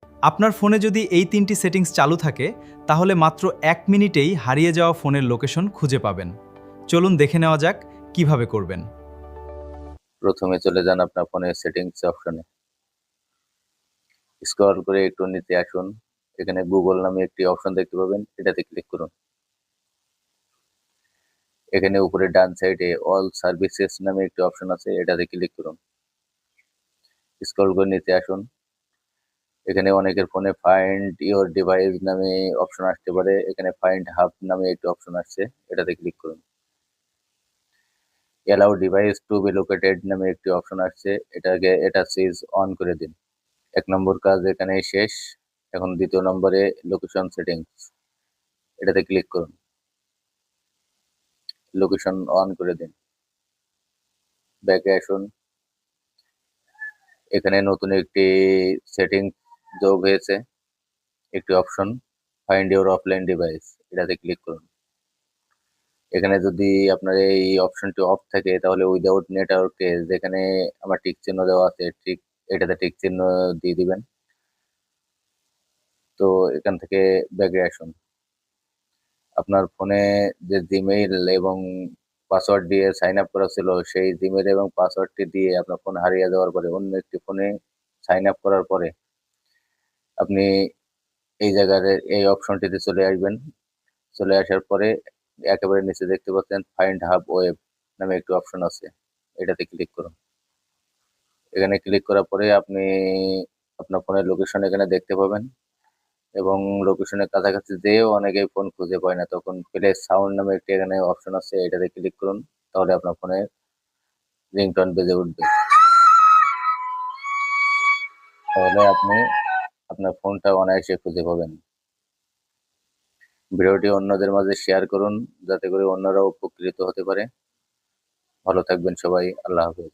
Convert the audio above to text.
আপনার ফোনে যদি এই ৩টি সেটিংস চালু থাকে, তাহলে মাত্র ১ মিনিটেই হারিয়ে যাওয়া ফোনের লোকেশন খুঁজে পাবেন। চলুন দেখে নেওয়া যাক কিভাবে করবেন। প্রথমে চলে যান আপনার ফোনের সেটিংস অপশনে। স্ক্রল করে একটু নিচে আসুন। এখানে গুগল নামে একটি অপশন দেখতে পাবেন, এটাতে ক্লিক করুন। এখানে উপরে ডান সাইডে অল সার্ভিসেস নামে একটি অপশন আছে, এটাতে ক্লিক করুন। স্ক্রল করে নিচে আসুন। এখানে অনেকের ফোনে ফাইন্ড ইওর ডিভাইস নামে অপশন আসতে পারে, এখানে ফাইন্ড হাব নামে একটি অপশন আসছে, এটাতে ক্লিক করুন। Allow device to be located নামে একটি অপশন আসছে, এটা সুইচ অন করে দিন। ১ নম্বর কাজ এখানে শেষ। এখন ২য় নম্বরে লোকেশন সেটিংস, এটাতে ক্লিক করুন। লোকেশন অন করে দিন। ব্যাকে আসুন। এখানে নতুন একটি সেটিং যোগ হয়েছে, একটি option find your offline device, এটাতে ক্লিক করুন। এখানে যদি আপনার এই অপশনটি অফ থাকে তাহলে উইদাউট নেটওয়ার্কে যেখানে আমার টিক চিহ্ন দেওয়া আছে ঠিক এটাতে টিক চিহ্ন দিয়ে দিবেন। তো এখান থেকে ব্যাকে আসুন। আপনার ফোনে যে জিমেইল এবং পাসওয়ার্ড দিয়ে সাইন আপ করা ছিল সেই জিমেইল এবং পাসওয়ার্ডটি দিয়ে আপনার ফোন হারিয়ে যাওয়ার পরে অন্য একটি ফোনে সাইন আপ করার পরে আপনি এই জায়গার এই অপশনটিতে চলে আসবেন। চলে আসার পরে একেবারে নিচে দেখতে পাচ্ছেন ফাইন্ড হাব ওয়েব নামে একটি অপশন আছে, এটাতে ক্লিক করুন। এখানে ক্লিক করার পরে আপনি আপনার ফোনের লোকেশন এখানে দেখতে পাবেন এবং লোকেশনের কাছাকাছি যেয়েও অনেকেই ফোন খুঁজে পায় না, তখন প্লে সাউন্ড নামে একটি এখানে অপশন আছে, এটাতে ক্লিক করুন। তাহলে আপনার ফোনে রিংটোন বেজে উঠবে। তাহলে আপনি আপনার ফোনটা অনায়াসে খুঁজে পাবেন। ভিডিওটি অন্যদের মাঝে শেয়ার করুন যাতে করে অন্যরাও উপকৃত হতে পারে। ভালো থাকবেন সবাই। আল্লাহ হাফেজ।